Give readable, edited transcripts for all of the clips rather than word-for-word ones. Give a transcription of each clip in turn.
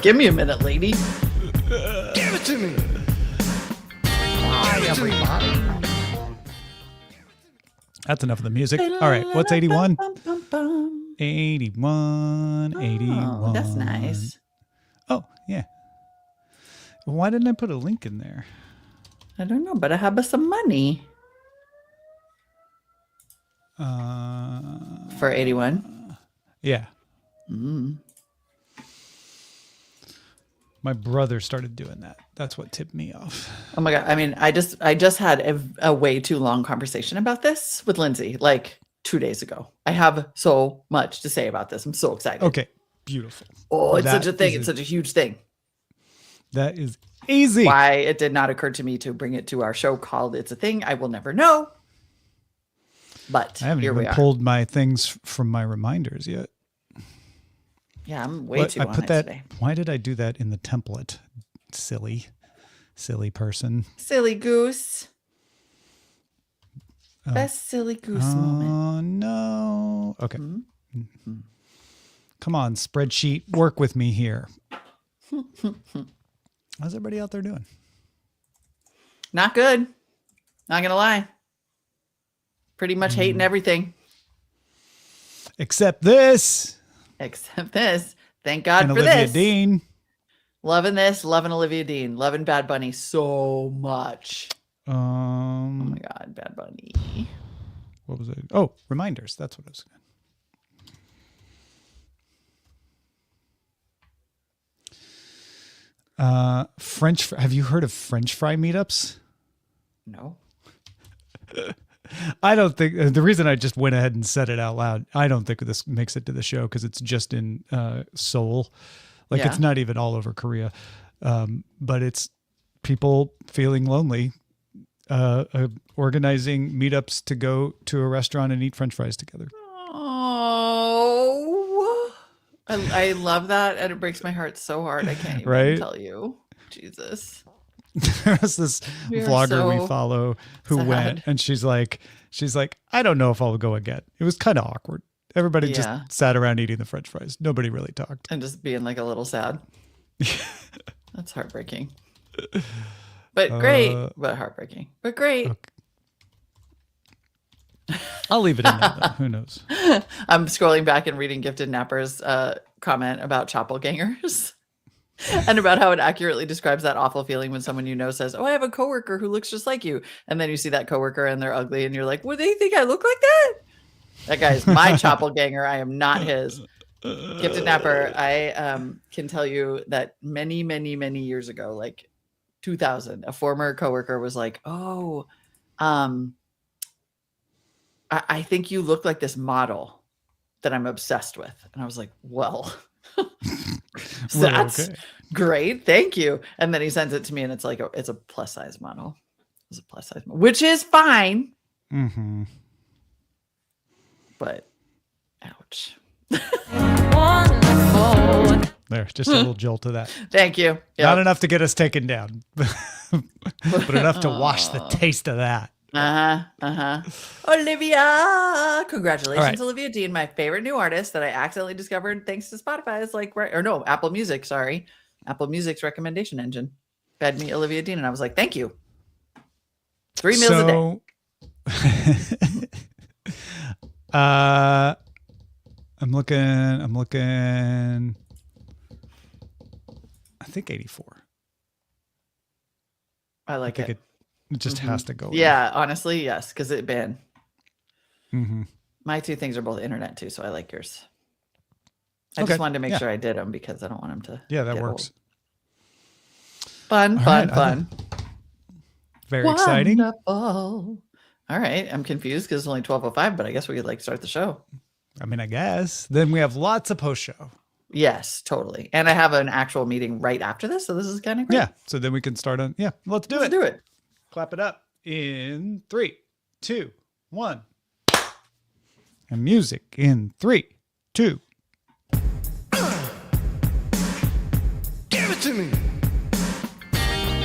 Give me a minute, lady. Give it to me. Hi, everybody. That's enough of the music. All right, what's 81? 81, 81. Oh, that's nice. Oh, yeah. Why didn't I put a link in there? I don't know, but I have some money. For 81? Yeah. Mm. My brother started doing that. That's what tipped me off. Oh my God. I mean, I just had a way too long conversation about this with Lindsay, like 2 days ago. I have so much to say about this. I'm so excited. Okay. Beautiful. Oh, it's such a thing. It's such a huge thing. That is easy. Why it did not occur to me to bring it to our show called It's a Thing, I will never know. But I haven't here we even are. pulled my things from my reminders yet. Yeah, I'm way too on it today. Why did I do that in the template? Silly person. Silly goose. Best silly goose moment. Oh, no. Okay. Come on, spreadsheet. Work with me here. How's everybody out there doing? Not good. Not going to lie. Pretty much hating everything. Except this. Except this. Thank God and for Olivia this. Dean. Loving this. Loving Olivia Dean. Loving Bad Bunny so much. Oh my God, Bad Bunny. What was it? Oh, reminders. That's what I was going. Have you heard of French fry meetups? No. I don't think the reason I just went ahead and said it out loud, I don't think this makes it to the show because it's just in Seoul. Like it's not even all over Korea. But it's people feeling lonely, organizing meetups to go to a restaurant and eat French fries together. Oh, I love that. And it breaks my heart so hard. I can't even tell you. Jesus. There's this vlogger we follow who went, and she's like, I don't know if I'll go again. It was kind of awkward. Everybody just sat around eating the French fries. Nobody really talked. And just being like a little sad. That's heartbreaking. But great. But heartbreaking. But great. Okay. I'll leave it in there, though. Who knows? I'm scrolling back and reading Gifted Napper's comment about doppelgangers. And about how it accurately describes that awful feeling when someone you know says, "Oh, I have a coworker who looks just like you," and then you see that coworker and they're ugly, and you're like, "Well, they think I look like that." That guy is my doppelganger. I am not his. Gifted Napper. I can tell you that many, many, many years ago, like 2000, a former coworker was like, "Oh, I think you look like this model that I'm obsessed with," and I was like, "Well." That's great. Thank you. And then he sends it to me and it's like, it's a plus size model. It's a plus size model, which is fine. Mm-hmm. But ouch. Wonderful. There, just a little jolt to that. Thank you. Yep. Not enough to get us taken down, but enough to wash the taste of that. Olivia, congratulations, Olivia Dean, my favorite new artist that I accidentally discovered thanks to Spotify's Apple Music. Sorry, Apple Music's recommendation engine fed me Olivia Dean, and I was like, thank you. 3 meals a day. I'm looking. I think 84. I like it. It just has to go. Yeah, honestly, yes, because it been. Mm-hmm. My two things are both internet too, so I like yours. I just wanted to make sure I did them because I don't want them to. Yeah, that works. Fun. Very exciting. All right, I'm confused because it's only 12:05, but I guess we could start the show. I mean, I guess. Then we have lots of post show. Yes, totally. And I have an actual meeting right after this, so this is kind of great. Yeah, so then we can start on. Yeah, let's do it. Clap it up in 3, 2, 1. And music in 3, 2. Give it to me.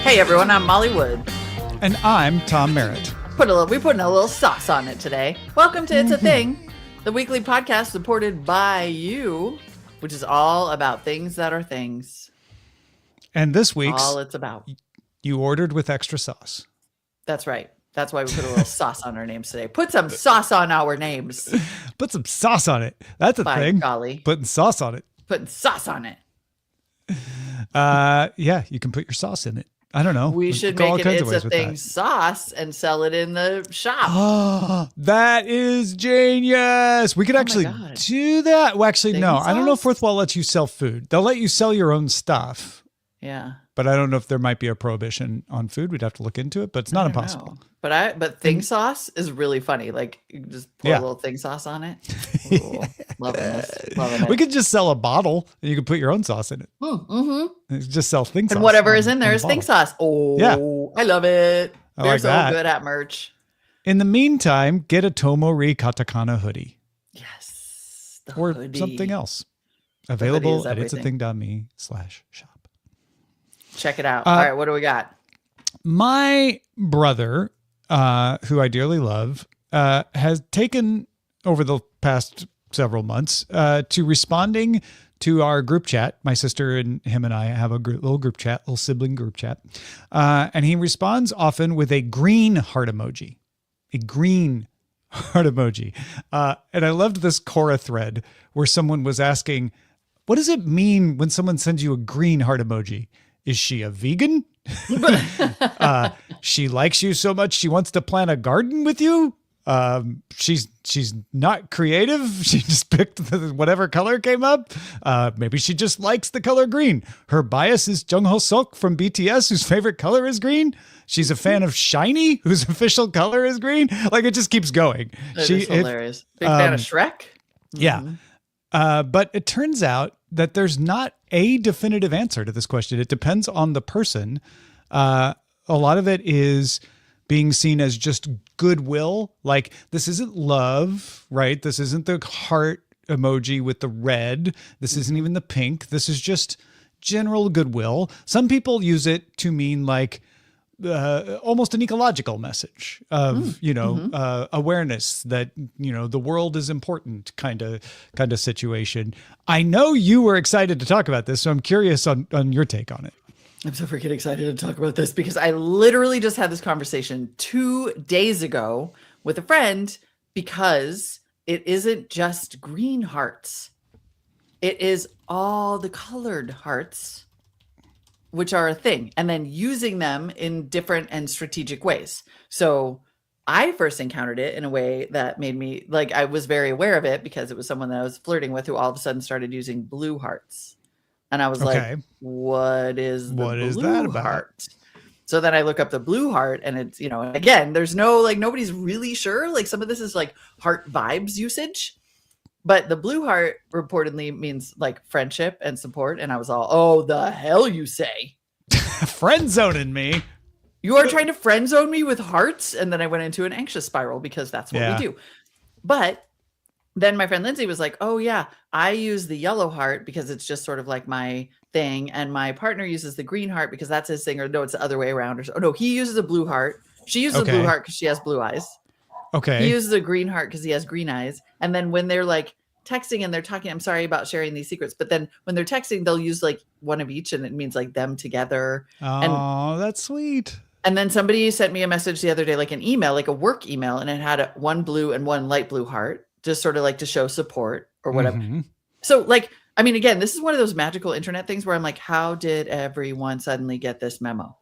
Hey everyone, I'm Molly Wood. And I'm Tom Merritt. We putting a little sauce on it today. Welcome to It's a Thing, the weekly podcast supported by you, which is all about things that are things. And this week's, all it's about. you ordered with extra sauce. That's right. That's why we put a little sauce on our names today. Put some sauce on our names. Put some sauce on it. That's a By thing. golly. Putting sauce on it. Putting sauce on it. Yeah, you can put your sauce in it. I don't know. We should Go all make it kinds of It's a ways with Thing that. sauce and sell it in the shop. Oh, that is genius. We could actually God. do that. Well, actually, Thing no. I don't know if sauce? Worthwhile lets you sell food. They'll let you sell your own stuff, Yeah. but I don't know if there might be a prohibition on food. We'd have to look into it, but it's not I don't impossible. know. But thing sauce is really funny. Like you can just pour Yeah. a little thing sauce on it. Ooh, loving this. Loving it. We could just sell a bottle and you could put your own sauce in it. Mm-hmm. Just sell thing sauce. And whatever on- is in there on is the thing bottle. sauce. Oh, Yeah. I love it. I They're like so that. good at merch. In the meantime, get a Tomori Katakana hoodie Yes. The or hoodie. something else. hoodie Available is at everything. itsathing.me/shop. Check it out. All right, what do we got? My brother, who I dearly love, has taken over the past several months to responding to our group chat. My sister and him and I have a little group chat, little sibling group chat. And he responds often with a green heart emoji. A green heart emoji. And I loved this Quora thread where someone was asking, what does it mean when someone sends you a green heart emoji? Is she a vegan? She likes you so much she wants to plant a garden with you. She's not creative. She just picked whatever color came up. Maybe she just likes the color green. Her bias is Jung Ho Seok from BTS, whose favorite color is green. She's a fan of Shiny, whose official color is green. Like it just keeps going. That is hilarious. Big fan of Shrek. Yeah. But it turns out that there's not a definitive answer to this question. It depends on the person. A lot of it is being seen as just goodwill. Like this isn't love, right? This isn't the heart emoji with the red. This isn't even the pink. This is just general goodwill. Some people use it to mean like almost an ecological message of, awareness that, the world is important kind of situation. I know you were excited to talk about this, so I'm curious on your take on it. I'm so freaking excited to talk about this because I literally just had this conversation 2 days ago with a friend because it isn't just green hearts. It is all the colored hearts, which are a thing, and then using them in different and strategic ways. So I first encountered it in a way that made me I was very aware of it because it was someone that I was flirting with who all of a sudden started using blue hearts. And I was like, what is the blue heart? So then I look up the blue heart and it's, again, there's no, nobody's really sure. Like some of this is like heart vibes usage, but the blue heart reportedly means like friendship and support. And I was all, oh, the hell you say? Friend zoning me. You are trying to friend zone me with hearts? And then I went into an anxious spiral because that's what we do. But then my friend Lindsay was like, oh yeah, I use the yellow heart because it's just sort of like my thing. And my partner uses the green heart because that's his thing. Or no, it's the other way around. Or no, he uses a blue heart. She uses a blue heart because she has blue eyes. Okay. He uses a green heart because he has green eyes. And then when they're like texting and they're talking, I'm sorry about sharing these secrets, but then when they're texting, they'll use like one of each and it means like them together. Oh, that's sweet. And then somebody sent me a message the other day, like an email, like a work email, and it had one blue and one light blue heart, just sort of like to show support or whatever. Mm-hmm. So again, this is one of those magical internet things where I'm like, how did everyone suddenly get this memo?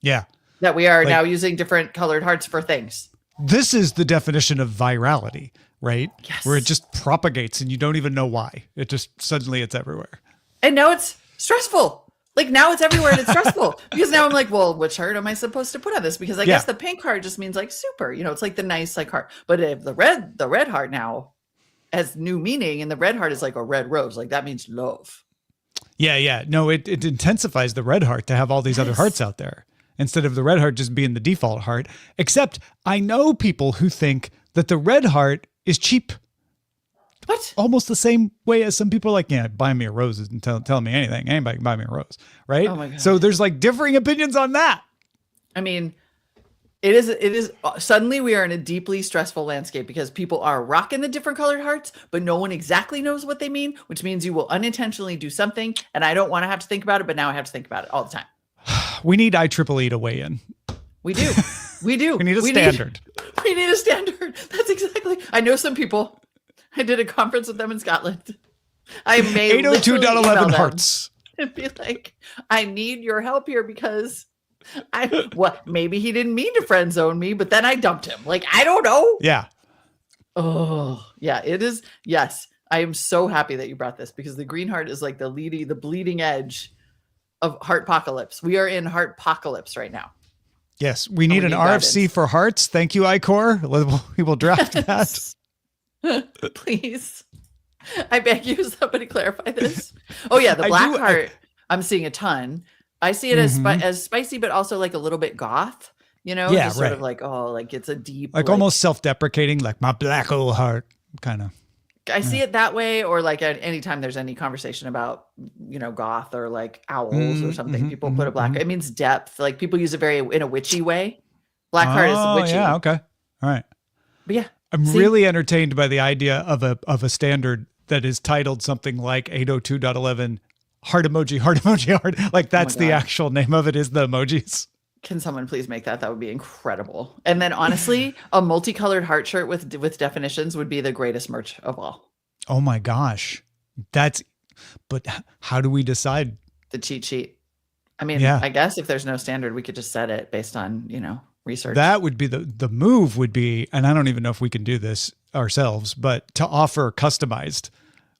Yeah. That we are now using different colored hearts for things. This is the definition of virality, right? Yes. Where it just propagates and you don't even know why. It just suddenly it's everywhere. And now it's stressful. Like now it's everywhere and it's stressful because now I'm like, well, which heart am I supposed to put on this? Because I guess the pink heart just means like super, it's like the nice like heart. But if the red heart now has new meaning and the red heart is like a red rose, like that means love. Yeah. Yeah. No, it intensifies the red heart to have all these other hearts out there instead of the red heart just being the default heart. Except I know people who think that the red heart is cheap. What? Almost the same way as some people are like, yeah, buy me a rose and tell me anything. Anybody can buy me a rose, right? Oh my God. So there's like differing opinions on that. I mean, It is suddenly we are in a deeply stressful landscape because people are rocking the different colored hearts, but no one exactly knows what they mean, which means you will unintentionally do something. And I don't want to have to think about it, but now I have to think about it all the time. We need IEEE to weigh in. We do. We do. We need a standard. We need a standard. That's exactly. I know some people. I did a conference with them in Scotland. I may 802.11 hearts. And be like, I need your help here because maybe he didn't mean to friend zone me, but then I dumped him. Like, I don't know. Yeah. Oh, yeah, it is. Yes. I am so happy that you brought this because the green heart is like the bleeding edge of heartpocalypse. We are in heartpocalypse right now. Yes. We need an RFC guidance for hearts. Thank you, ICOR. We will draft that. Please. I beg you, somebody clarify this. Oh yeah, the black heart. I'm seeing a ton. I see it as spicy, but also like a little bit goth. You know, yeah, just sort of like like it's a deep, like almost self-deprecating, like my black old heart, kind of. I see it that way, or like at any time there's any conversation about goth or like owls or something. People put a black. It means depth. Like people use it in a witchy way. Black heart is witchy. Yeah. Okay. All right. But yeah. I'm really entertained by the idea of a standard that is titled something like 802.11 heart emoji, heart. Like that's the actual name of it, is the emojis. Can someone please make that? That would be incredible. And then honestly, a multicolored heart shirt with definitions would be the greatest merch of all. Oh my gosh. But how do we decide? The cheat sheet. I mean, I guess if there's no standard, we could just set it based on, research. That would be the move would be, and I don't even know if we can do this ourselves, but to offer customized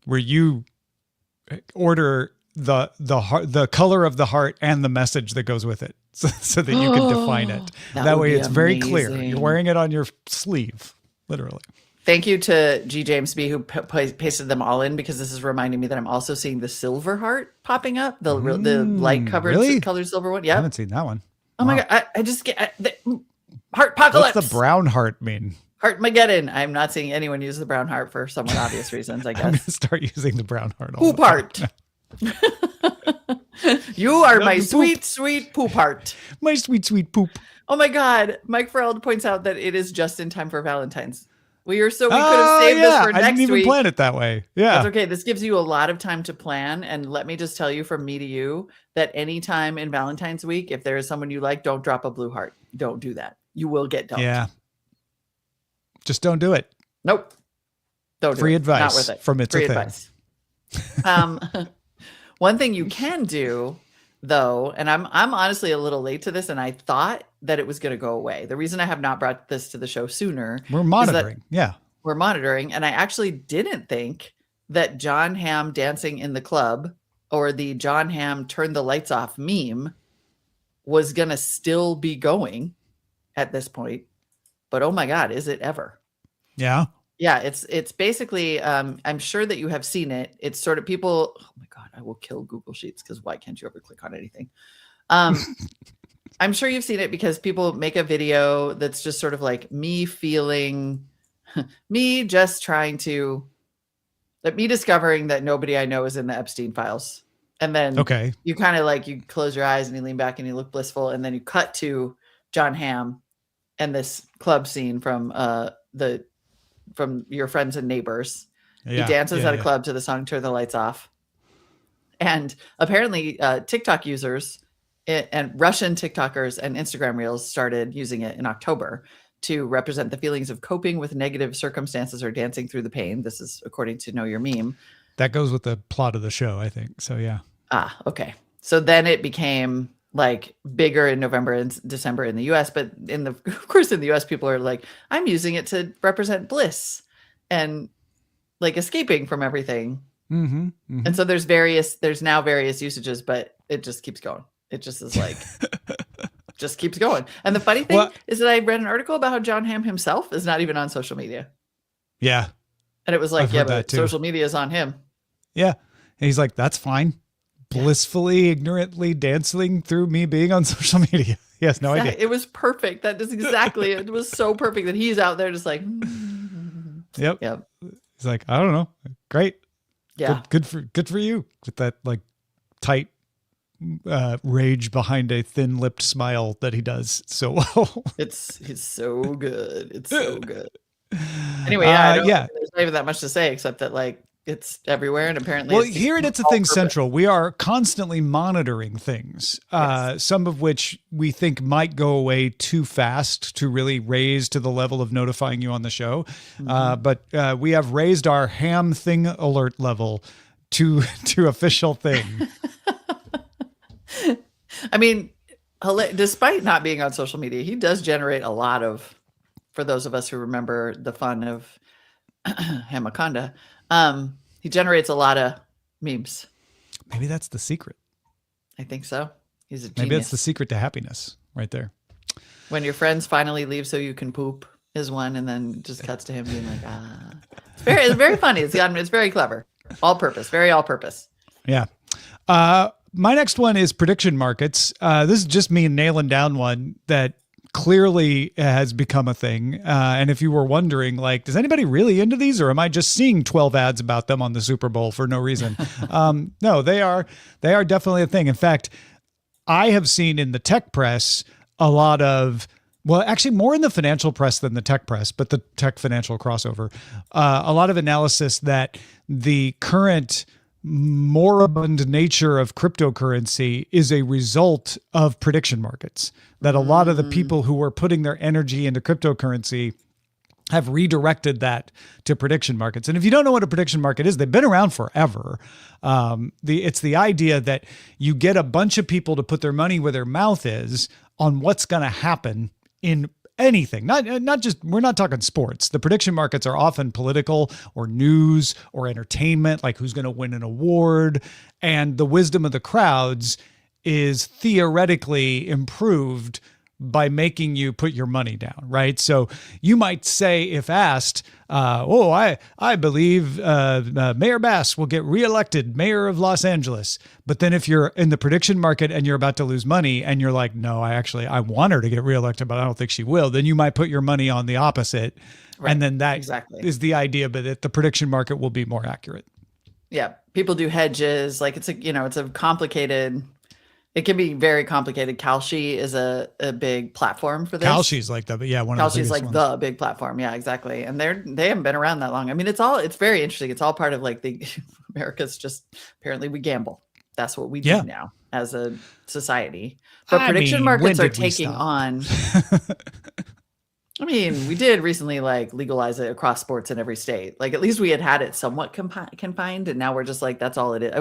where you order the color of the heart and the message that goes with it so that you can define it. That way it's very clear. You're wearing it on your sleeve, literally. Thank you to G. James B, who pasted them all in, because this is reminding me that I'm also seeing the silver heart popping up, the light covered colored silver one. Yeah, I haven't seen that one. Oh my God. I just get heartpocalypse. What's the brown heart mean? Heartmageddon. I'm not seeing anyone use the brown heart for somewhat obvious reasons, I guess. I'm going to start using the brown heart. Poop heart. You are my sweet, sweet poop heart. My sweet, sweet poop. Oh my God. Mike Farrell points out that it is just in time for Valentine's. We could have saved this for next week. I didn't even plan it that way. Yeah. That's okay. This gives you a lot of time to plan. And let me just tell you from me to you that anytime in Valentine's week, if there is someone you like, don't drop a blue heart. Don't do that. You will get dumped. Yeah. Just don't do it. Nope. Don't do Free it. advice Not worth it. from It's Free a Thing. Advice. One thing you can do, though, and I'm honestly a little late to this, and I thought that it was going to go away. The reason I have not brought this to the show sooner, we're monitoring. Yeah, we're monitoring, and I actually didn't think that John Hamm dancing in the club or the John Hamm turn the lights off meme was going to still be going at this point. But oh my God, is it ever? Yeah. Yeah, it's basically, I'm sure that you have seen it. It's sort of people, oh my God, I will kill Google Sheets because why can't you ever click on anything? I'm sure you've seen it because people make a video that's just sort of like me discovering that nobody I know is in the Epstein files. And then you kind of like, you close your eyes and you lean back and you look blissful. And then you cut to John Hamm and this club scene from Your Friends and Neighbors. Yeah, he dances at a club to the song Turn the Lights Off. And apparently TikTok users and Russian TikTokers and Instagram Reels started using it in October to represent the feelings of coping with negative circumstances or dancing through the pain. This is according to Know Your Meme. That goes with the plot of the show, I think. So, yeah. Ah, okay. So then it became like bigger in November and December in the US, but of course in the US, people are like, I'm using it to represent bliss and like escaping from everything. Mm-hmm, mm-hmm. And so there's now various usages, but it just keeps going. It just is like, just keeps going. And the funny thing is that I read an article about how John Hamm himself is not even on social media. Yeah. And it was like, but social media is on him. Yeah. And he's like, that's fine. Blissfully, ignorantly dancing through me being on social media. He has no idea. It was perfect. That is exactly, it was so perfect that he's out there just like, Yep. He's like, I don't know. Great. Yeah. Good for you with that like tight rage behind a thin-lipped smile that he does so well. He's so good. It's so good. Anyway, I don't think there's not even that much to say except that like it's everywhere and apparently. Well, here at It's a Thing Central, we are constantly monitoring things, some of which we think might go away too fast to really raise to the level of notifying you on the show. But we have raised our ham thing alert level to official thing. I mean, despite not being on social media, he does generate a lot of, for those of us who remember the fun of Hamaconda, he generates a lot of memes. Maybe that's the secret. I think so. He's a genius. Maybe that's the secret to happiness right there. When your friends finally leave so you can poop is one, and then just cuts to him being like, It's very funny. It's very clever. All purpose. Very all purpose. Yeah. My next one is prediction markets. This is just me nailing down one that clearly has become a thing. And if you were wondering, like, does anybody really into these, or am I just seeing 12 ads about them on the Super Bowl for no reason? No, they are definitely a thing. In fact, I have seen in the tech press a lot of, well, actually more in the financial press than the tech press, but the tech financial crossover, a lot of analysis that the current moribund nature of cryptocurrency is a result of prediction markets, that a lot of the people who were putting their energy into cryptocurrency have redirected that to prediction markets. And if you don't know what a prediction market is, they've been around forever. It's the idea that you get a bunch of people to put their money where their mouth is on what's going to happen in anything, not just, we're not talking sports. The prediction markets are often political or news or entertainment, like who's going to win an award. And the wisdom of the crowds is theoretically improved by making you put your money down, right? So you might say, if asked, I believe Mayor Bass will get reelected mayor of Los Angeles. But then if you're in the prediction market and you're about to lose money and you're like, no, I want her to get reelected, but I don't think she will, then you might put your money on the opposite. Right. And then that is the idea, but that the prediction market will be more accurate. Yeah. People do hedges. Like it's a complicated. It can be very complicated. Kalshi is a big platform for this. Kalshi's like the, yeah, one of the biggest ones. the big platform. Yeah, exactly. And they haven't been around that long. I mean, it's very interesting. It's all part of like America's just, apparently we gamble. That's what we do now as a society. But prediction markets are taking on. I mean, we did recently like legalize it across sports in every state. Like at least we had it somewhat confined, and now we're just like, that's all it is. I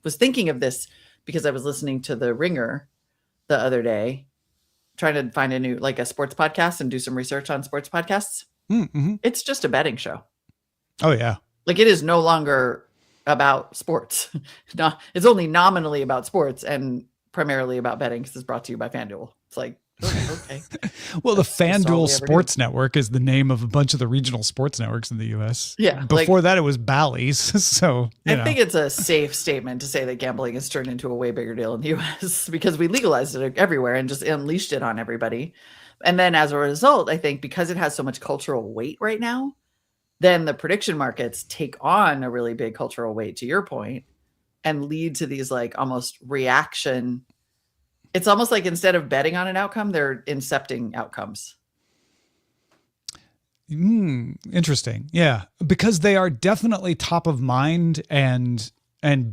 was thinking of this because I was listening to The Ringer the other day, trying to find a new, like a sports podcast and do some research on sports podcasts. Mm-hmm. It's just a betting show. Oh yeah. Like it is no longer about sports. No, it's only nominally about sports and primarily about betting because it's brought to you by FanDuel. It's like, okay. Well, the FanDuel Sports Network is the name of a bunch of the regional sports networks in the U.S. Yeah. Before that, it was Bally's. So I think it's a safe statement to say that gambling has turned into a way bigger deal in the U.S. because we legalized it everywhere and just unleashed it on everybody. And then as a result, I think because it has so much cultural weight right now, then the prediction markets take on a really big cultural weight, to your point, and lead to these like almost reaction. It's almost like instead of betting on an outcome, they're incepting outcomes. Interesting. Yeah. Because they are definitely top of mind and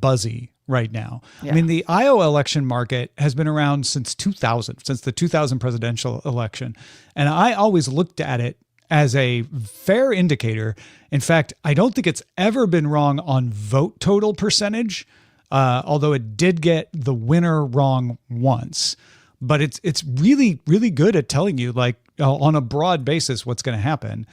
buzzy right now. Yeah. I mean, the Iowa election market has been around since 2000, since the 2000 presidential election. And I always looked at it as a fair indicator. In fact, I don't think it's ever been wrong on vote total percentage. Although it did get the winner wrong once, but it's really, really good at telling you like on a broad basis what's going to happen.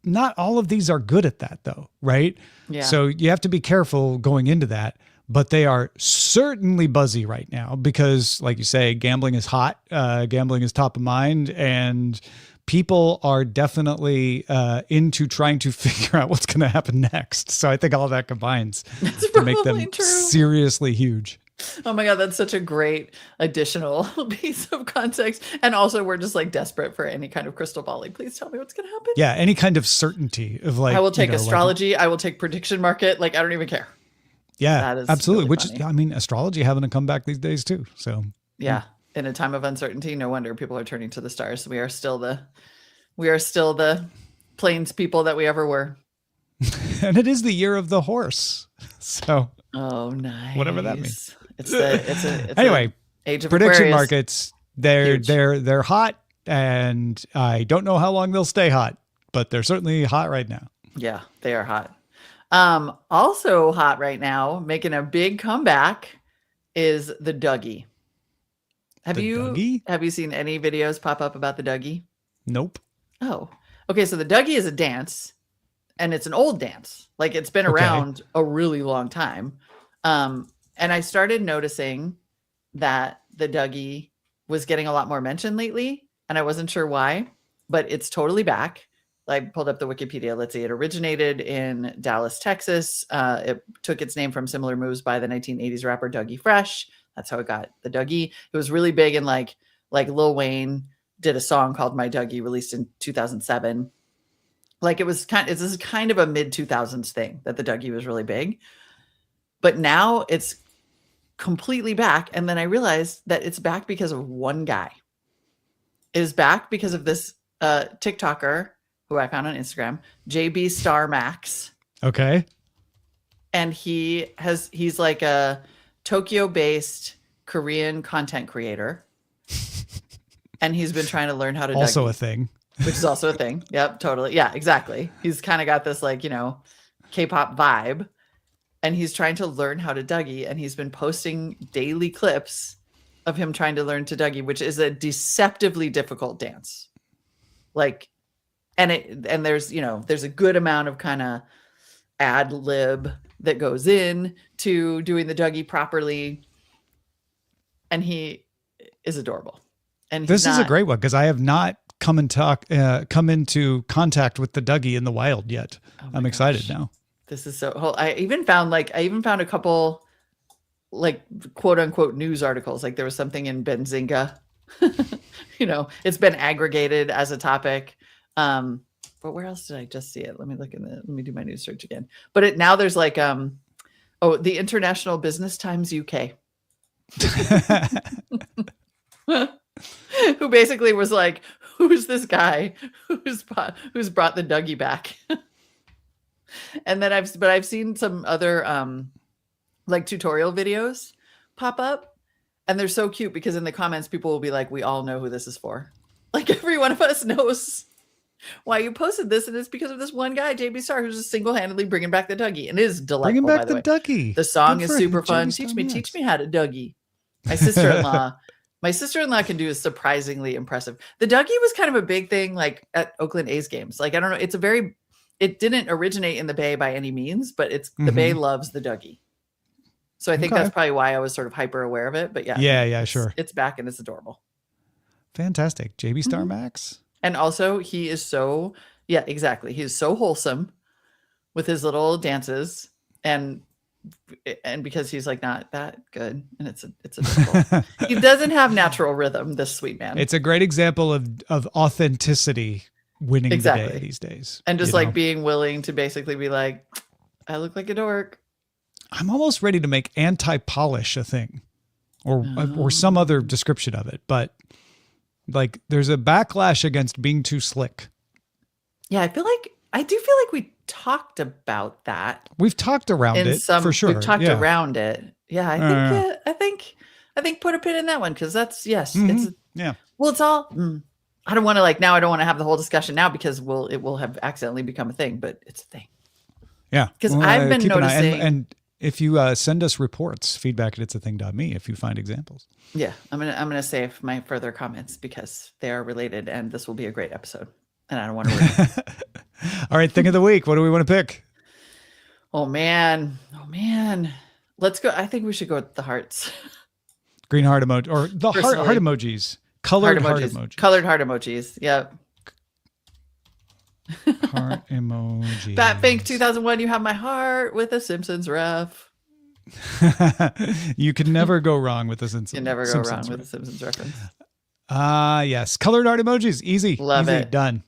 Not all of these are good at that though, right? Yeah. So you have to be careful going into that, but they are certainly buzzy right now because like you say, gambling is hot, gambling is top of mind, and people are definitely into trying to figure out what's going to happen next. So I think all that combines to make them seriously huge. Oh my God, that's such a great additional piece of context. And also we're just like desperate for any kind of crystal ball. Like, please tell me what's going to happen. Yeah, any kind of certainty of like. I will take astrology. Like, I will take prediction market. Like, I don't even care. Yeah, That is absolutely. really Which funny. is, I mean, astrology having to come back these days too. So Yeah. In a time of uncertainty, no wonder people are turning to the stars. We are still the plains people that we ever were. and it is the year of the horse. So Oh, nice. whatever that means. It's Anyway, a age of prediction Aquarius. markets, they're Huge. they're hot, and I don't know how long they'll stay hot, but they're certainly hot right now. Yeah, they are hot. Also hot right now, making a big comeback is the Dougie. Have The you Dougie? have you seen any videos pop up about the Dougie? Nope. Oh. Okay, so the Dougie is a dance, and it's an old dance. Like, it's been Okay. around a really long time. And I started noticing that the Dougie was getting a lot more mention lately, and I wasn't sure why, but it's totally back. I pulled up the Wikipedia. Let's see. It originated in Dallas, Texas. It took its name from similar moves by the 1980s rapper Dougie Fresh. That's how it got the Dougie. It was really big in like Lil Wayne did a song called My Dougie, released in 2007. Like, this is kind of a mid 2000s thing that the Dougie was really big. But now it's completely back. And then I realized that it's back because of one guy. It is back because of this TikToker who I found on Instagram, JB Star Max. Okay. And he's like a Tokyo-based Korean content creator. And he's been trying to learn how to Also Dougie, a thing. which is also a thing. Yep, totally. Yeah, exactly. He's kind of got this like, K-pop vibe. And he's trying to learn how to Dougie. And he's been posting daily clips of him trying to learn to Dougie, which is a deceptively difficult dance. Like, and there's a good amount of kind of ad lib that goes in to doing the Dougie properly. And he is adorable. And This is a great one because I have not come into contact with the Dougie in the wild yet. I'm excited now. This is so. I even found a couple like quote unquote news articles. Like, there was something in Benzinga. It's been aggregated as a topic. But where else did I just see it? Let me do my news search again. But now there's like the International Business Times UK. Who basically was like, who's this guy who's brought the Dougie back? And then I've seen some other like tutorial videos pop up, and they're so cute because in the comments people will be like, we all know who this is for. Like, every one of us knows why you posted this, and it's because of this one guy, JB Star, who's just single-handedly bringing back the Dougie, and it is delightful. Bringing back by the way. Dougie. The song Good is for super him, fun. JB Star, Teach me how to Dougie. My sister-in-law can do is surprisingly impressive. The Dougie was kind of a big thing like at Oakland A's games. Like, I don't know, it didn't originate in the Bay by any means, but the Bay loves the Dougie. So I think that's probably why I was sort of hyper aware of it. But yeah, sure. It's back and it's adorable. Fantastic. JB Star Max. And also he is so, yeah, exactly. He's so wholesome with his little dances, and because he's like not that good, and it's adorable. He doesn't have natural rhythm, this sweet man. It's a great example of authenticity winning the day these days. And just like being willing to basically be like, I look like a dork. I'm almost ready to make anti-polish a thing, or some other description of it. But like, there's a backlash against being too slick. Yeah, I do feel like we talked about that. We've talked around it for sure. We've talked around it. Yeah, I think put a pin in that one, because that's it's Well, it's all. I don't want to I don't want to have the whole discussion now because it will have accidentally become a thing, but it's a thing. Yeah, because I've been noticing. And if you send us reports, feedback at it'sathing.me if you find examples. Yeah, I'm gonna save my further comments because they are related, and this will be a great episode. And I don't want to. All right, thing of the week. What do we want to pick? Oh man. Let's go. I think we should go with the hearts. Green heart emoji, or the heart emojis. Colored heart emojis. Colored heart emojis. Yep. Heart emoji. Batfink 2001. You have my heart with a Simpsons ref. You can never go wrong with the Simpsons. You never go wrong with a Simpsons reference. Yes. Colored heart emojis. Easy. Love Easy. it. Done.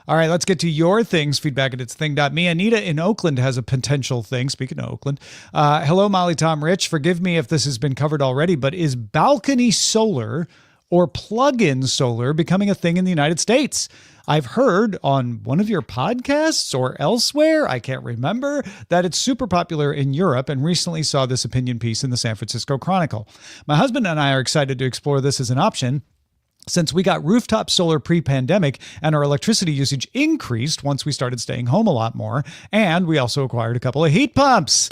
All right, let's get to your things. Feedback at itsthing.me. Anita in Oakland has a potential thing. Speaking of Oakland. Hello, Molly, Tom, Rich. Forgive me if this has been covered already, but is balcony solar or plug-in solar becoming a thing in the United States? I've heard on one of your podcasts or elsewhere, I can't remember, that it's super popular in Europe, and recently saw this opinion piece in the San Francisco Chronicle. My husband and I are excited to explore this as an option, since we got rooftop solar pre-pandemic and our electricity usage increased once we started staying home a lot more. And we also acquired a couple of heat pumps.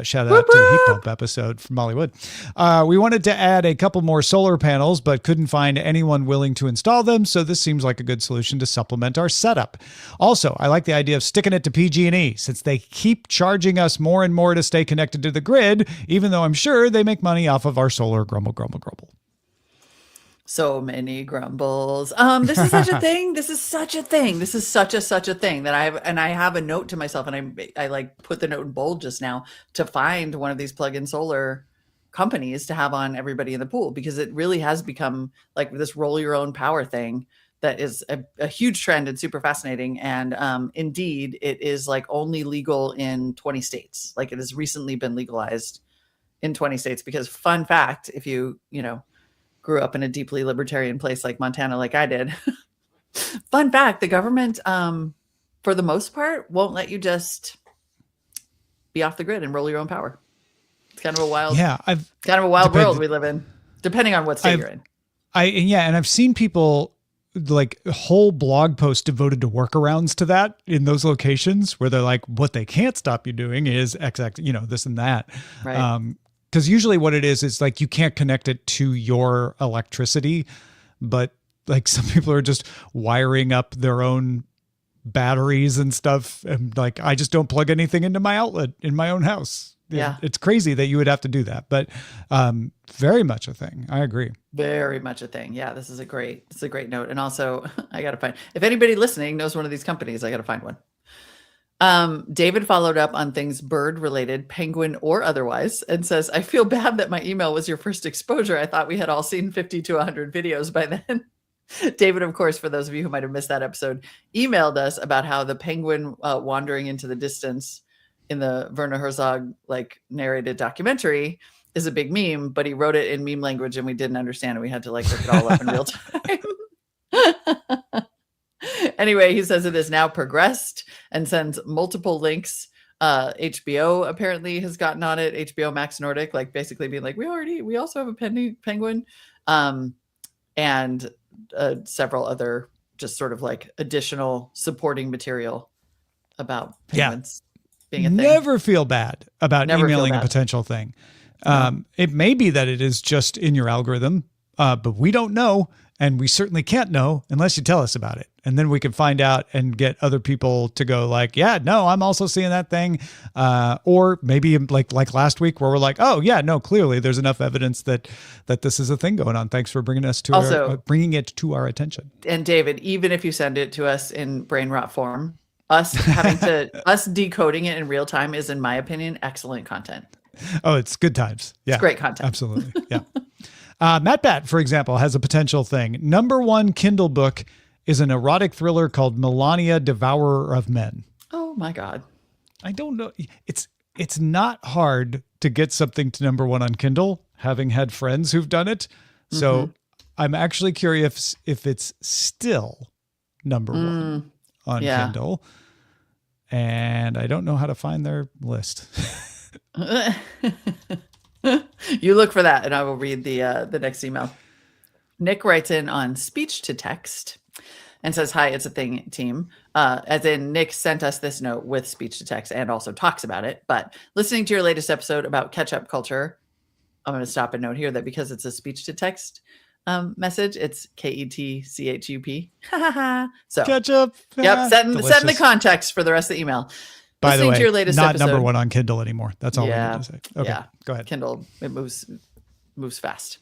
Shout out to the heat pump episode from Mollywood. We wanted to add a couple more solar panels, but couldn't find anyone willing to install them. So this seems like a good solution to supplement our setup. Also, I like the idea of sticking it to PG&E, since they keep charging us more and more to stay connected to the grid, even though I'm sure they make money off of our solar grumble, grumble, grumble. So many grumbles. This is such a thing. This is such a thing. This is such a thing that I have a note to myself, and I like put the note in bold just now to find one of these plug-in solar companies to have on everybody in the pool, because it really has become like this roll your own power thing that is a huge trend and super fascinating. And indeed, it is like only legal in 20 states. Like it has recently been legalized in 20 states, because fun fact, if you grew up in a deeply libertarian place like Montana, like I did. Fun fact, the government, for the most part, won't let you just be off the grid and roll your own power. It's kind of a wild, world we live in, depending on what state you're in. And I've seen people like whole blog posts devoted to workarounds to that in those locations where they're like, what they can't stop you doing is XX, this and that. Right. Because usually what it is like you can't connect it to your electricity, but like some people are just wiring up their own batteries and stuff. And like, I just don't plug anything into my outlet in my own house. Yeah. It's crazy that you would have to do that, but very much a thing. I agree. Very much a thing. Yeah, this is a great note. And also I got to find, if anybody listening knows one of these companies, I got to find one. David followed up on things bird related, penguin or otherwise, and says, I feel bad that my email was your first exposure. I thought we had all seen 50 to 100 videos by then. David, of course, for those of you who might have missed that episode, emailed us about how the penguin wandering into the distance in the Werner Herzog narrated documentary is a big meme, but he wrote it in meme language and we didn't understand, and we had to look it all up in real time. Anyway, he says it is now progressed and sends multiple links. HBO apparently has gotten on it. HBO Max Nordic, basically being like, we also have a penguin, and several other just sort of additional supporting material about penguins being a thing. Never feel bad about emailing a potential thing. It may be that it is just in your algorithm, but we don't know. And we certainly can't know unless you tell us about it. And then we can find out and get other people to go yeah, no, I'm also seeing that thing. Or maybe like last week where we're like, oh yeah, no, clearly there's enough evidence that this is a thing going on. Thanks for bringing us to bringing it to our attention. And David, even if you send it to us in brain rot form, us decoding it in real time is, in my opinion, excellent content. Oh, it's good times. Yeah, it's great content. Absolutely. Yeah. Matt Bat, for example, has a potential thing. Number one Kindle book is an erotic thriller called Melania, Devourer of Men. Oh my God. I don't know. It's not hard to get something to number one on Kindle, having had friends who've done it. So I'm actually curious if it's still number one on Kindle. And I don't know how to find their list. You look for that and I will read the next email. Nick writes in on speech to text and says, hi, it's a thing, team. As in, Nick sent us this note with speech to text and also talks about it. But listening to your latest episode about catch-up culture, I'm going to stop and note here that because it's a speech to text message, it's KETCHUP. So ketchup. Yep, setting the context for the rest of the email. By the way, to your latest not episode, number one on Kindle anymore. That's all we need to say. Okay, go ahead. Kindle, it moves fast.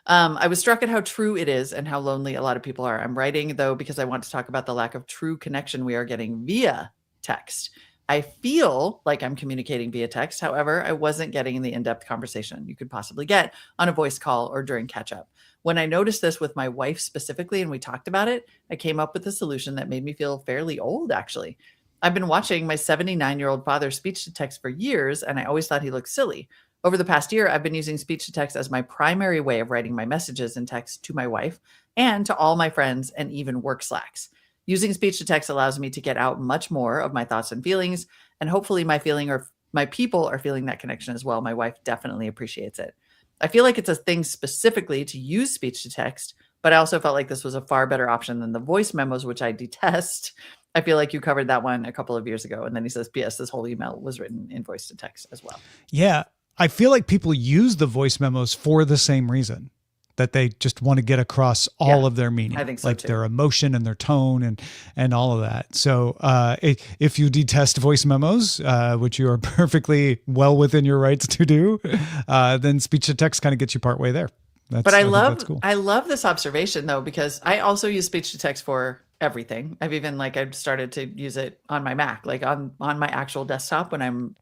I was struck at how true it is and how lonely a lot of people are. I'm writing, though, because I want to talk about the lack of true connection we are getting via text. I feel like I'm communicating via text. However, I wasn't getting the in-depth conversation you could possibly get on a voice call or during catch-up. When I noticed this with my wife specifically and we talked about it, I came up with a solution that made me feel fairly old, actually. I've been watching my 79-year-old father's speech to text for years, and I always thought he looked silly. Over the past year, I've been using speech to text as my primary way of writing my messages in text to my wife and to all my friends and even work Slacks. Using speech to text allows me to get out much more of my thoughts and feelings, and hopefully my people are feeling that connection as well. My wife definitely appreciates it. I feel like it's a thing specifically to use speech to text, but I also felt like this was a far better option than the voice memos, which I detest. I feel like you covered that one a couple of years ago. And then he says, P.S. this whole email was written in voice to text as well. Yeah. I feel like people use the voice memos for the same reason, that they just want to get across all of their meaning. I think so like too. Their emotion and their tone and all of that. So if you detest voice memos, which you are perfectly well within your rights to do, then speech to text kind of gets you partway there. But I think that's cool. I love this observation though, because I also use speech to text for everything. I've started to use it on my Mac, like on my actual desktop when I'm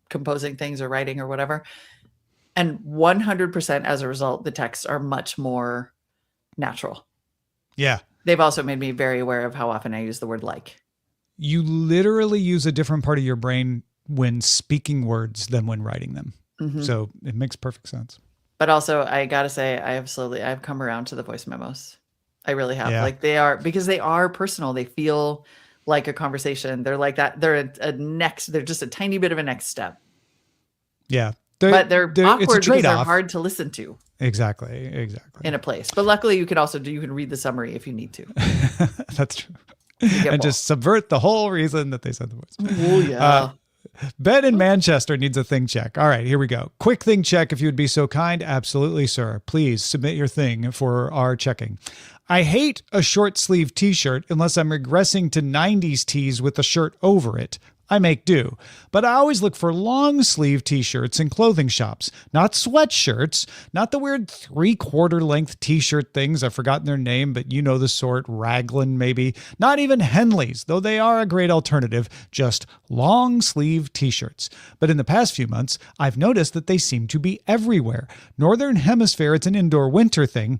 composing things or writing or whatever. And 100% as a result, the texts are much more natural. Yeah. They've also made me very aware of how often I use the word like. You literally use a different part of your brain when speaking words than when writing them. Mm-hmm. So it makes perfect sense. But also, I gotta say, I've come around to the voice memos. I really have. Yeah. Like because they are personal. They feel like a conversation. They're like that. They're they're just a tiny bit of a next step. Yeah. But they're awkward because they're trade-off. hard to listen to. Exactly. In a place. But luckily you can read the summary if you need to. That's true. And just subvert the whole reason that they said the voice. Oh yeah. Ben in Manchester needs a thing check. All right, here we go. Quick thing check, if you would be so kind. Absolutely, sir. Please submit your thing for our checking. I hate a short sleeve t-shirt unless I'm regressing to 90s tees with a shirt over it. I make do. But I always look for long sleeve t-shirts in clothing shops, not sweatshirts, not the weird 3/4 length t-shirt things. I've forgotten their name, but you know the sort, Raglan maybe. Not even Henleys, though they are a great alternative, just long sleeve t-shirts. But in the past few months, I've noticed that they seem to be everywhere. Northern Hemisphere, it's an indoor winter thing.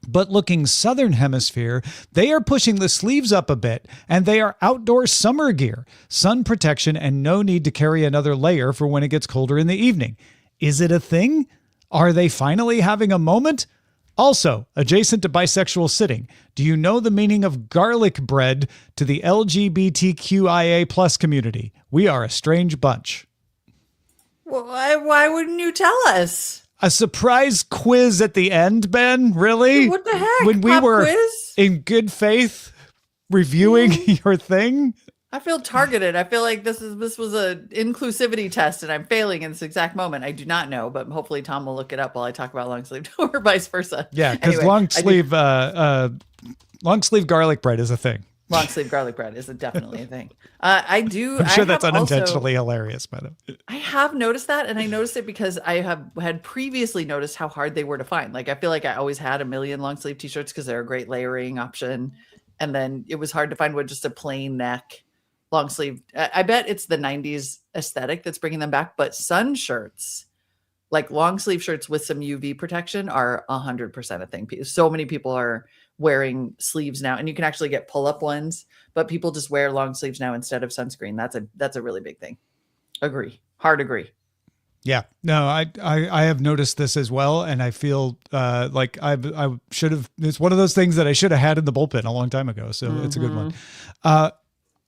But looking Southern Hemisphere, they are pushing the sleeves up a bit, and they are outdoor summer gear, sun protection, and no need to carry another layer for when it gets colder in the evening. Is it a thing? Are they finally having a moment? Also, adjacent to bisexual sitting, do you know the meaning of garlic bread to the LGBTQIA plus community? We are a strange bunch. Why wouldn't you tell us? A surprise quiz at the end, Ben? Really? What the heck? When we Pop were quiz? in good faith reviewing your thing? I feel targeted. I feel like this was a inclusivity test and I'm failing in this exact moment. I do not know, but hopefully Tom will look it up while I talk about long sleeve or vice versa. Yeah, because anyway, long sleeve garlic bread is a thing. Long sleeve garlic bread is definitely a thing. I'm sure that's unintentionally hilarious, by the way. I have noticed that, and I noticed it because I had previously noticed how hard they were to find. Like I feel like I always had a million long sleeve t-shirts because they're a great layering option, and then it was hard to find just a plain neck long sleeve. I bet it's the 90s aesthetic that's bringing them back, but sun shirts, like long sleeve shirts with some UV protection, are 100% a thing. So many people are wearing sleeves now, and you can actually get pull-up ones, but people just wear long sleeves now instead of sunscreen. That's a really big thing. Hard agree. Yeah, no, I have noticed this as well, and I feel like I should have. It's one of those things that I should have had in the bullpen a long time ago. So It's a good one.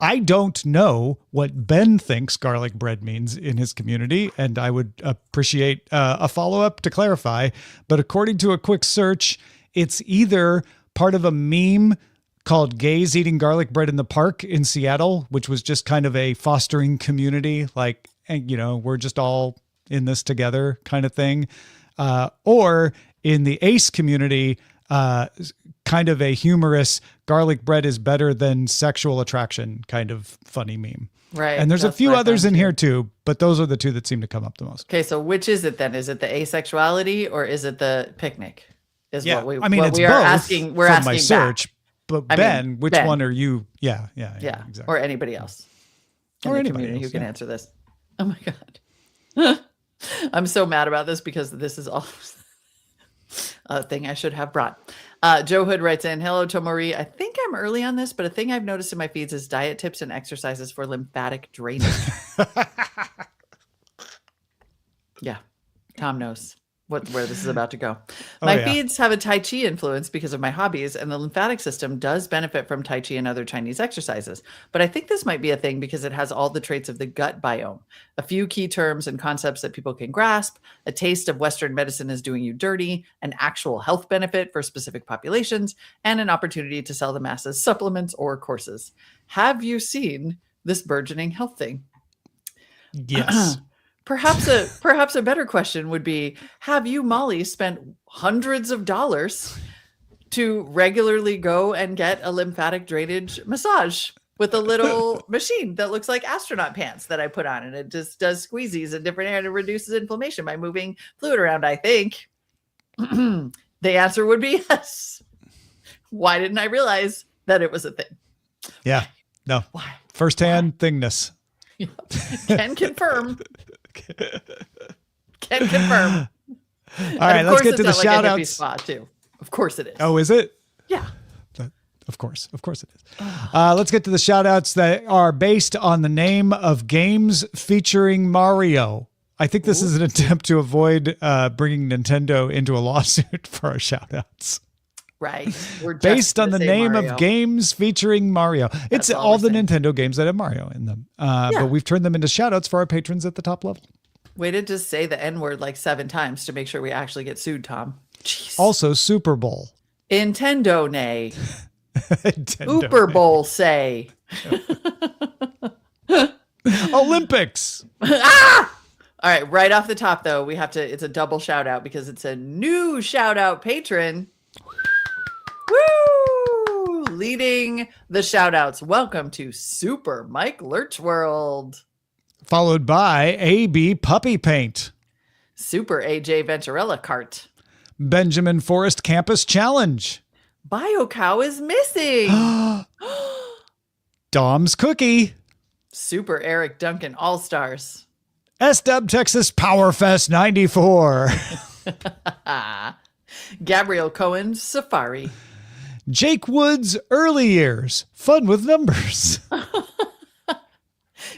I don't know what Ben thinks garlic bread means in his community, and I would appreciate a follow-up to clarify. But according to a quick search, it's either part of a meme called Gays Eating Garlic Bread in the Park in Seattle, which was just kind of a fostering community, like, we're just all in this together kind of thing. Or in the ACE community, kind of a humorous garlic bread is better than sexual attraction kind of funny meme. Right. And there's a few others in here too, but those are the two that seem to come up the most. Okay, so which is it then? Is it the asexuality or is it the picnic? It's we both are asking. We're from asking my search, but Ben, which one are you? Yeah, exactly. Or anybody else. Or anybody community else, who can answer this. Oh my God. I'm so mad about this because this is all A thing I should have brought. Joe Hood writes in, hello, Tomori. I think I'm early on this, but a thing I've noticed in my feeds is diet tips and exercises for lymphatic drainage. Yeah, Tom knows where this is about to go. My feeds have a Tai Chi influence because of my hobbies, and the lymphatic system does benefit from Tai Chi and other Chinese exercises. But I think this might be a thing because it has all the traits of the gut biome, a few key terms and concepts that people can grasp, a taste of Western medicine is doing you dirty, an actual health benefit for specific populations, and an opportunity to sell the masses supplements or courses. Have you seen this burgeoning health thing? Yes. Perhaps a better question would be, have you, Molly, spent hundreds of dollars to regularly go and get a lymphatic drainage massage with a little machine that looks like astronaut pants that I put on, and it just does squeezies in different areas and reduces inflammation by moving fluid around, I think? The answer would be yes. Why didn't I realize that it was a thing? Yeah. No. Why? Firsthand thingness. Can confirm. Can confirm. All right, let's get to the shout outs. Spa too. Of course it is. Oh, is it? Yeah. Of course it is. Let's get to the shout outs that are based on the name of games featuring Mario. I think this is an attempt to avoid bringing Nintendo into a lawsuit for our shout outs. Right. We're just based on the name Mario. of games featuring Mario. It's all the Nintendo games that have Mario in them. But we've turned them into shout outs for our patrons at the top level. Way to just say the N word like 7 times to make sure we actually get sued, Tom. Jeez. Also, Super Bowl. Nintendo nay. Super Bowl say. Olympics. Ah! All right. Right off the top, though, it's a double shout out because it's a new shout out patron. Woo! Leading the shout outs. Welcome to Super Mike Lurch World. Followed by AB Puppy Paint. Super AJ Venturella Cart. Benjamin Forrest Campus Challenge. BioCow is missing. Dom's Cookie. Super Eric Duncan All Stars. SW Texas Power Fest 94. Gabrielle Cohen's Safari. Jake Woods Early Years. Fun with numbers.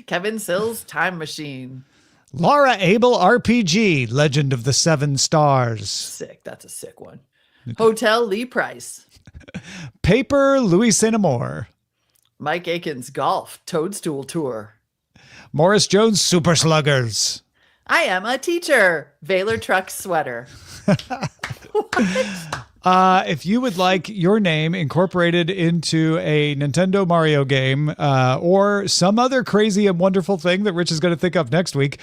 Kevin Sills Time Machine. Laura Abel RPG. Legend of the Seven Stars. Sick. That's a sick one. Hotel Lee Price. Paper Louis St. Amour. Mike Aikens Golf Toadstool Tour. Morris Jones Super Sluggers. I am a teacher. Valor Truck Sweater. If you would like your name incorporated into a Nintendo Mario game or some other crazy and wonderful thing that Rich is going to think of next week,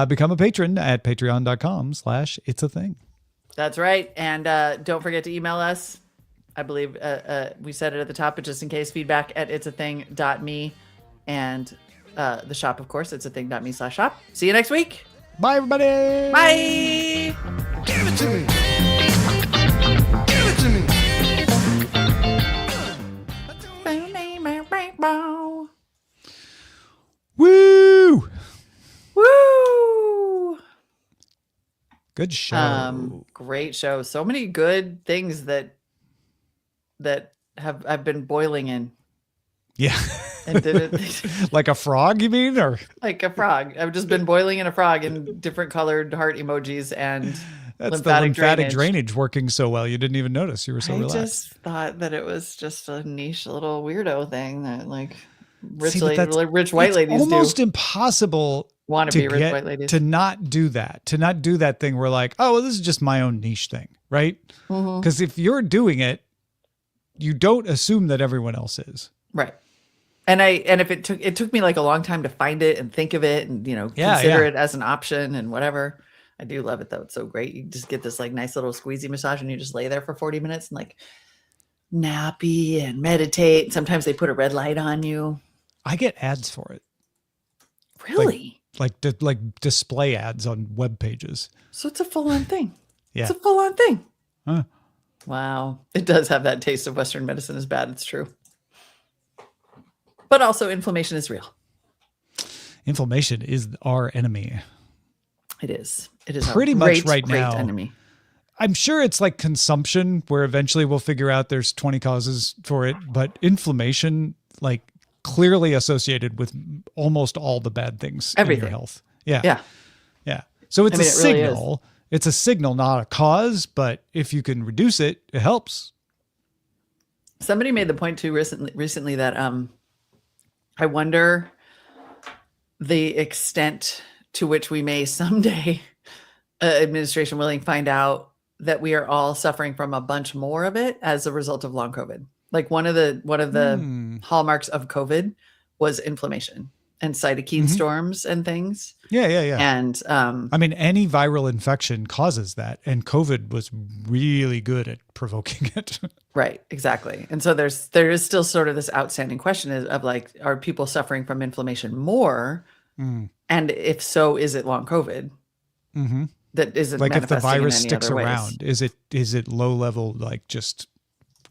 become a patron at patreon.com/itsAthing. That's right. And don't forget to email us. I believe we said it at the top, but just in case, feedback at itsathing.me. And the shop, of course, itsathing.me/shop. See you next week. Bye, everybody. Bye. Give it to me. Give it to me. Woo! Woo! Good show. Great show. So many good things that have I've been boiling in. Yeah. And did it Like a frog, you mean? Or like a frog. I've just been boiling in a frog in different colored heart emojis and that's the lymphatic drainage working so well. You didn't even notice. You were so relaxed. I just thought that it was just a niche little weirdo thing that like rich white ladies do. It's almost impossible want to be rich white ladies to not do that. To not do that thing where like, oh, well, this is just my own niche thing, right? Because if you're doing it, you don't assume that everyone else is. Right. And if it took me like a long time to find it and think of it and, consider it as an option and whatever. I do love it though. It's so great. You just get this like nice little squeezy massage and you just lay there for 40 minutes and like nappy and meditate. Sometimes they put a red light on you. I get ads for it. Really? Like display ads on web pages. So it's a full-on thing. Yeah. It's a full-on thing. Huh. Wow. It does have that taste of Western medicine is bad. It's true. But also inflammation is real. Inflammation is our enemy. It is. It is pretty much right great now. Enemy. I'm sure it's like consumption where eventually we'll figure out there's 20 causes for it, but inflammation, like clearly associated with almost all the bad things in your health. Yeah. Yeah. Yeah. So it's a it really signal. It's a signal, not a cause, but if you can reduce it, it helps. Somebody made the point too recently that I wonder the extent to which we may someday, administration willing, find out that we are all suffering from a bunch more of it as a result of long COVID. Like one of the hallmarks of COVID was inflammation and cytokine storms and things. Yeah. And I mean, any viral infection causes that, and COVID was really good at provoking it. Right, exactly. And so there is still sort of this outstanding question of like, are people suffering from inflammation more? And if so, is it long COVID? That isn't like if the virus in any sticks other ways. around, is it low level, like just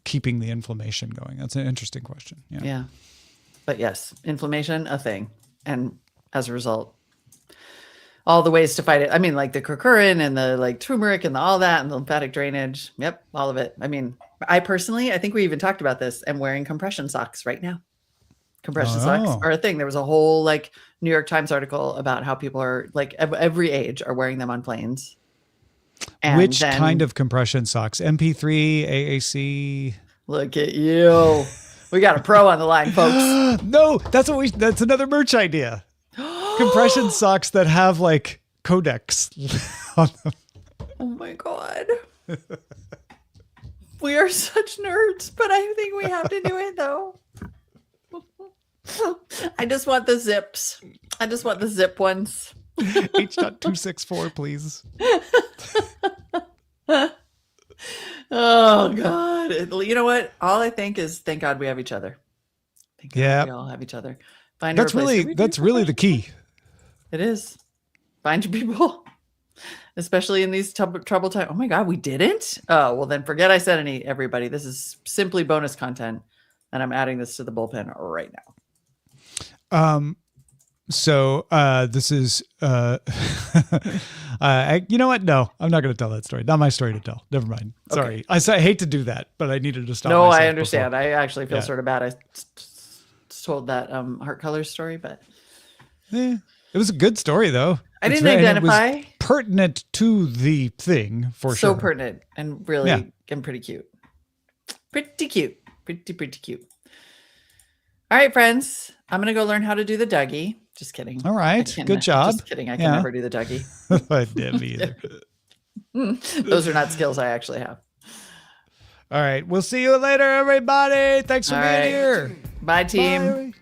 keeping the inflammation going? That's an interesting question. Yeah. But yes, inflammation, a thing. And as a result, all the ways to fight it. I mean, like the curcumin and the like turmeric and all that and the lymphatic drainage. Yep, all of it. I mean, I think we even talked about this. I'm wearing compression socks right now. Compression socks are a thing. There was a whole like New York Times article about how people are like every age are wearing them on planes. And which kind of compression socks? MP3, AAC? Look at you. We got a pro on the line, folks. No, that's another merch idea. Compression socks that have like codecs on them. Oh my God. We are such nerds, but I think we have to do it though. I just want the zips. I just want the zip ones. H.264, please. Oh God. You know what? All I think is thank God we have each other. Thank God we all have each other. That's really the key. It is. Find your people. Especially in these troubled times. Oh my God, we didn't? Oh, well then forget I said everybody. This is simply bonus content. And I'm adding this to the bullpen right now. So this is you know what? No, I'm not going to tell that story. Not my story to tell. Never mind. Sorry. Okay. I hate to do that, but I needed to stop. No, I understand. Before. I actually feel sort of bad. I told that Heart Colors story, but it was a good story though. I didn't identify. It was pertinent to the thing for sure. So pertinent and really and pretty cute. Pretty cute. Pretty cute. All right, friends. I'm going to go learn how to do the Dougie. Just kidding. All right. Good job. Just kidding. I can never do the Dougie. I didn't either. Those are not skills I actually have. All right. We'll see you later, everybody. Thanks for being here. Bye, team. Bye.